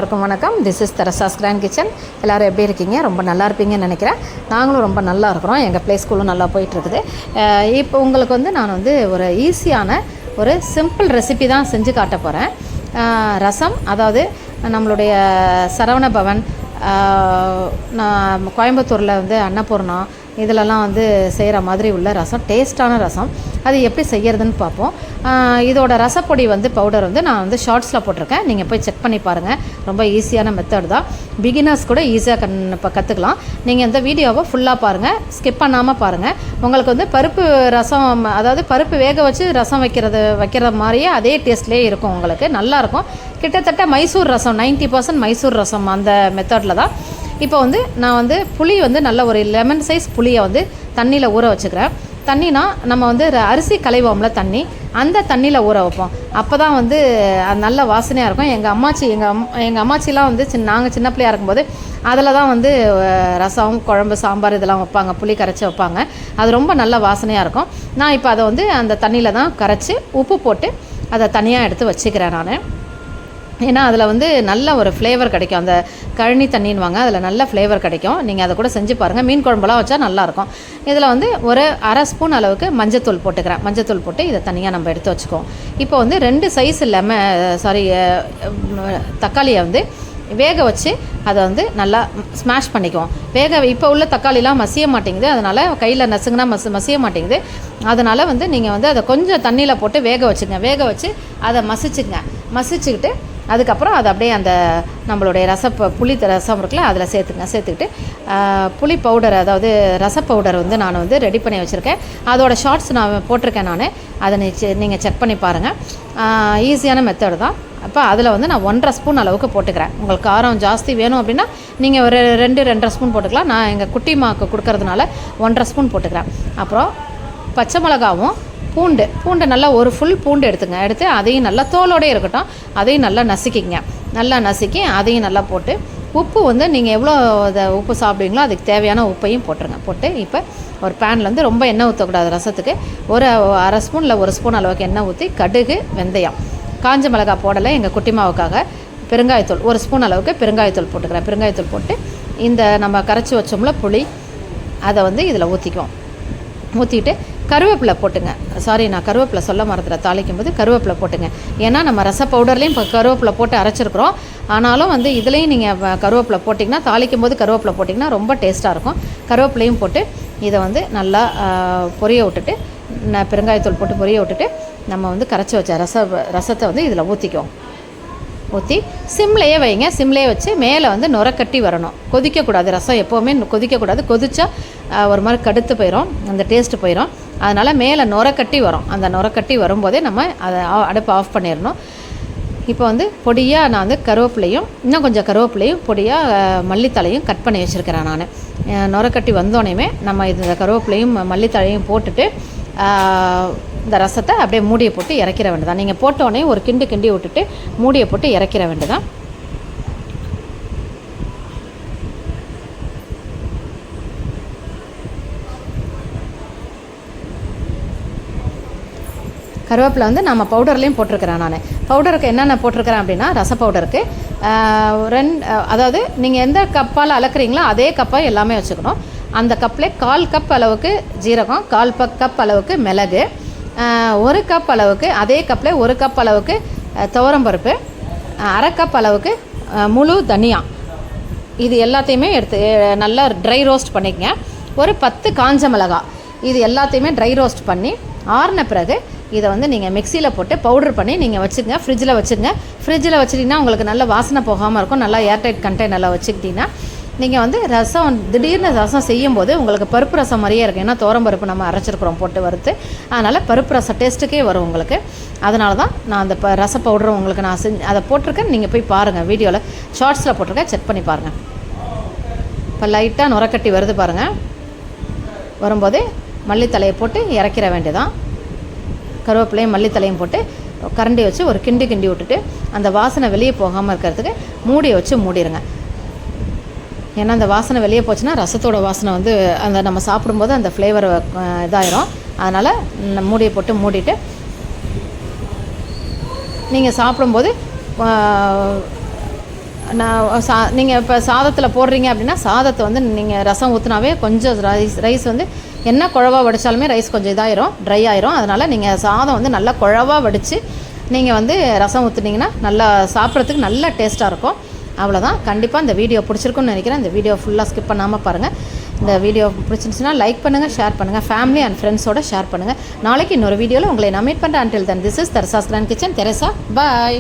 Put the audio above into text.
எல்லாருக்கும் வணக்கம். This is Teresa's grand kitchen. எல்லோரும் எப்படி இருக்கீங்க? ரொம்ப நல்லா இருப்பீங்கன்னு நினைக்கிறேன். நாங்களும் ரொம்ப நல்லா இருக்கிறோம். எங்கள் ப்ளே ஸ்கூலும் நல்லா போயிட்டுருக்குது. இப்போ உங்களுக்கு வந்து நான் வந்து ஒரு ஈஸியான ஒரு சிம்பிள் ரெசிபி தான் செஞ்சு காட்ட போகிறேன். ரசம், அதாவது நம்மளுடைய சரவண பவன், நான் கோயம்புத்தூரில் வந்து அன்னபூர்ணா இதிலலாம் வந்து செய்கிற மாதிரி உள்ள ரசம், டேஸ்ட்டான ரசம். அது எப்படி செய்கிறதுன்னு பார்ப்போம். இதோட ரசப்பொடி வந்து பவுடர் வந்து நான் வந்து ஷார்ட்ஸில் போட்டிருக்கேன். நீங்கள் போய் செக் பண்ணி பாருங்கள். ரொம்ப ஈஸியான மெத்தட் தான். பிகினர்ஸ் கூட ஈஸியாக இப்போ கற்றுக்கலாம். நீங்கள் இந்த வீடியோவை ஃபுல்லாக பாருங்கள், ஸ்கிப் பண்ணாமல் பாருங்கள். உங்களுக்கு வந்து பருப்பு ரசம், அதாவது பருப்பு வேக வச்சு ரசம் வைக்கிற மாதிரியே அதே டேஸ்ட்லேயே இருக்கும். உங்களுக்கு நல்லாயிருக்கும். கிட்டத்தட்ட மைசூர் ரசம், 90% மைசூர் ரசம் அந்த மெத்தடில் தான். இப்போ வந்து நான் வந்து புளி வந்து நல்ல ஒரு லெமன் சைஸ் புளியை வந்து தண்ணியில் ஊற வச்சுக்கிறேன். தண்ணினா நம்ம வந்து அரிசி களைவோம்ல தண்ணி, அந்த தண்ணியில் ஊற வைப்போம். அப்போ தான் வந்து அது நல்ல வாசனையாக இருக்கும். எங்கள் அம்மாச்சிலாம் வந்து நாங்கள் சின்ன பிள்ளையாக இருக்கும்போது அதில் தான் வந்து ரசம், குழம்பு, சாம்பார் இதெல்லாம் வைப்பாங்க. புளி கரைச்சி வைப்பாங்க. அது ரொம்ப நல்ல வாசனையாக இருக்கும். நான் இப்போ அதை வந்து அந்த தண்ணியில் தான் கரைச்சி உப்பு போட்டு அதை தனியாக எடுத்து வச்சுக்கிறேன் நான். ஏன்னா அதில் வந்து நல்ல ஒரு ஃப்ளேவர் கிடைக்கும். அந்த கழனி தண்ணின்வாங்க, அதில் நல்ல ஃப்ளேவர் கிடைக்கும். நீங்கள் அதை கூட செஞ்சு பாருங்கள். மீன் குழம்புலாம் வச்சா நல்லாயிருக்கும். இதில் வந்து ஒரு அரை ஸ்பூன் அளவுக்கு மஞ்சத்தூள் போட்டுக்கிறேன். மஞ்சத்தூள் போட்டு இதை தனியாக நம்ம எடுத்து வச்சுக்குவோம். இப்போ வந்து 2 சைஸ் தக்காளியை வந்து வேக வச்சு அதை வந்து நல்லா ஸ்மாஷ் பண்ணிக்குவோம். இப்போ உள்ள தக்காளிலாம் மசிய மாட்டேங்குது. அதனால் கையில் நசுங்கினா மசிய மாட்டேங்குது. அதனால் வந்து நீங்கள் வந்து அதை கொஞ்சம் தண்ணியில் போட்டு வேக வச்சு அதை மசிச்சுக்கிட்டு அதுக்கப்புறம் அதை அப்படியே அந்த நம்மளுடைய புளி ரசம் இருக்குல்ல, அதில் சேர்த்துக்கிட்டு புளி பவுடர், அதாவது ரச பவுடர் வந்து நான் வந்து ரெடி பண்ணி வச்சுருக்கேன். அதோடய ஷார்ட்ஸ் நான் போட்டிருக்கேன். அதை நீங்கள் செக் பண்ணி பாருங்கள். ஈஸியான மெத்தடு தான். அப்போ அதில் வந்து நான் 1.5 ஸ்பூன் அளவுக்கு போட்டுக்கிறேன். உங்களுக்கு காரம் ஜாஸ்தி வேணும் அப்படின்னா நீங்கள் ஒரு 2.5 ஸ்பூன் போட்டுக்கலாம். நான் எங்கள் குட்டிமாக்கு கொடுக்கறதுனால 1.5 ஸ்பூன் போட்டுக்கிறேன். அப்புறம் பச்சை மிளகாவும் பூண்டு நல்லா ஒரு ஃபுல் பூண்டு எடுத்து அதையும் நல்லா தோலோடே இருக்கட்டும், அதையும் நல்லா நசுக்கி அதையும் நல்லா போட்டு, உப்பு வந்து நீங்கள் எவ்வளோ உப்பு சாப்பிடுவீங்களோ அதுக்கு தேவையான உப்பையும் போட்டு இப்போ ஒரு பேனில் வந்து ரொம்ப எண்ணெய் ஊற்றக்கூடாது ரசத்துக்கு. ஒரு அரை ஸ்பூன் இல்லை 1 ஸ்பூன் அளவுக்கு எண்ணெய் ஊற்றி கடுகு, வெந்தயம், காஞ்ச மிளகாய் போடலை எங்கள் குட்டிமாவுக்காக, பெருங்காயத்தூள் 1 ஸ்பூன் அளவுக்கு பெருங்காயத்தூள் போட்டுக்கிறேன். பெருங்காயத்தூள் போட்டு இந்த நம்ம கரைச்சி வச்சோம்ல புளி, அதை வந்து இதில் ஊற்றிட்டு கருவேப்பிலை போட்டுங்க. நான் கருவேப்பிலை சொல்ல மறந்துடுறேன். தாளிக்கும் போது கருவேப்பிலை போட்டுங்க. ஏன்னா நம்ம ரச பவுடர்லேயும் இப்போ கருவேப்பிலை போட்டு அரைச்சிருக்கிறோம். ஆனாலும் வந்து இதுலேயும் நீங்கள் கருவேப்பிலை போட்டிங்கன்னா, தாளிக்கும் போது கருவேப்பிலை போட்டிங்கன்னா ரொம்ப டேஸ்ட்டாக இருக்கும். கருவேப்பிலையும் போட்டு இதை வந்து நல்லா பொரிய விட்டுட்டு, பெருங்காயத்தூள் போட்டு பொரிய விட்டுட்டு நம்ம வந்து கரைச்சி வச்ச ரசத்தை வந்து இதில் ஊற்றி சிம்லேயே வைங்க. சிம்லேயே வச்சு மேலே வந்து நுரக்கட்டி வரணும். கொதிக்கக்கூடாது. ரசம் எப்போவுமே கொதிக்கக்கூடாது. கொதிச்சா ஒரு மாதிரி கடுத்து போயிடும், அந்த டேஸ்ட்டு போயிடும். அதனால் மேலே நுரக்கட்டி வரும். அந்த நுரக்கட்டி வரும்போதே நம்ம அதை அடுப்பு ஆஃப் பண்ணிடணும். இப்போ வந்து பொடியாக நான் வந்து இன்னும் கொஞ்சம் கருவேப்பிலையும் பொடியாக மல்லித்தலையும் கட் பண்ணி வச்சுருக்கிறேன் நான். நுரக்கட்டி வந்தோடனே நம்ம இந்த கருவேப்பிலையும் மல்லித்தலையும் போட்டுட்டு இந்த ரசத்தை அப்படியே மூடியை போட்டு இறக்கிற வேண்டியதான். நீங்கள் போட்டோடனே ஒரு கிண்டி விட்டுட்டு மூடியை போட்டு இறக்கிற வேண்டியதான். கருவேப்பிலை வந்து நம்ம பவுடர்லேயும் போட்டிருக்கிறேன் நான். பவுடருக்கு என்னென்ன போட்டிருக்கிறேன் அப்படின்னா, ரச பவுடருக்கு அதாவது நீங்கள் எந்த கப்பால் அளக்குறீங்களோ அதே கப்பாக எல்லாமே வச்சுக்கணும். அந்த கப்பில் 1/4 கப் அளவுக்கு ஜீரகம், 1/4 கப் அளவுக்கு மிளகு, 1 கப் அளவுக்கு, அதே கப்பில் 1 கப் அளவுக்கு துவரம்பருப்பு, 1/2 கப் அளவுக்கு முழு தனியா, இது எல்லாத்தையுமே எடுத்து நல்லா ட்ரை ரோஸ்ட் பண்ணிக்கங்க. ஒரு 10 காஞ்ச மிளகாய், இது எல்லாத்தையுமே ட்ரை ரோஸ்ட் பண்ணி ஆறின பிறகு இதை வந்து நீங்கள் மிக்சியில் போட்டு பவுடர் பண்ணி நீங்கள் வச்சுக்கங்க. ஃப்ரிட்ஜில் வச்சுட்டிங்கன்னா உங்களுக்கு நல்ல வாசனை போகாமல் இருக்கும். நல்லா ஏர்டைட் கண்டெய்னரில் வச்சுக்கிட்டிங்கன்னா நீங்கள் வந்து திடீர்னு ரசம் செய்யும்போது உங்களுக்கு பருப்பு ரசம் மாதிரியே இருக்கும். ஏன்னா பருப்பு நம்ம அரைச்சிருக்கிறோம் போட்டு வறுத்து, அதனால் பருப்பு ரசம் டேஸ்ட்டுக்கே வரும் உங்களுக்கு. அதனால தான் நான் அந்த ரச பவுடரும் உங்களுக்கு நான் அதை போட்டிருக்கேன். நீங்கள் போய் பாருங்கள், வீடியோவில் ஷார்ட்ஸில் போட்டிருக்கேன், செக் பண்ணி பாருங்கள். இப்போ லைட்டாக நுரக்கட்டி வருது பாருங்கள். வரும்போதே மல்லித்தலையை போட்டு இறக்கிற வேண்டியதான். கருவேப்பிலையும் மல்லித்தலையும் போட்டு கரண்டி வச்சு ஒரு கிண்டி விட்டுட்டு அந்த வாசனை வெளியே போகாமல் இருக்கிறதுக்கு மூடியை வச்சு மூடிடுங்க. ஏன்னா அந்த வாசனை வெளியே போச்சுன்னா ரசத்தோட வாசனை வந்து அந்த நம்ம சாப்பிடும்போது அந்த ஃப்ளேவர் இதாயிரும். அதனால் மூடியை போட்டு மூடிட்டு நீங்கள் சாப்பிடும்போது நீங்கள் இப்போ சாதத்தில் போடுறீங்க அப்படின்னா சாதத்தை வந்து நீங்கள் ரசம் ஊற்றினாவே கொஞ்சம் ரைஸ் வந்து என்ன குழவா வடித்தாலுமே ரைஸ் கொஞ்சம் இதாயிரும், ட்ரை ஆயிரும். அதனால் நீங்கள் சாதம் வந்து நல்லா குழவா வடித்து நீங்கள் வந்து ரசம் ஊற்றுனீங்கன்னா நல்லா சாப்பிட்றதுக்கு நல்லா டேஸ்ட்டாக இருக்கும். அவ்வளோதான். கண்டிப்பாக இந்த வீடியோ பிடிச்சிருக்குன்னு நினைக்கிறேன். இந்த வீடியோ ஃபுல்லாக ஸ்கிப் பண்ணாமல் பாருங்கள். இந்த வீடியோ பிடிச்சிருந்துச்சுன்னா லைக் பண்ணுங்கள், ஷேர் பண்ணுங்கள், ஃபேமிலி அண்ட் ஃப்ரெண்ட்ஸோடு ஷேர் பண்ணுங்கள். நாளைக்கு இன்னொரு வீடியோவில் உங்களை நான் மீட் பண்ணுறேன். Until then, this is Teresa's grand kitchen. Teresa, bye.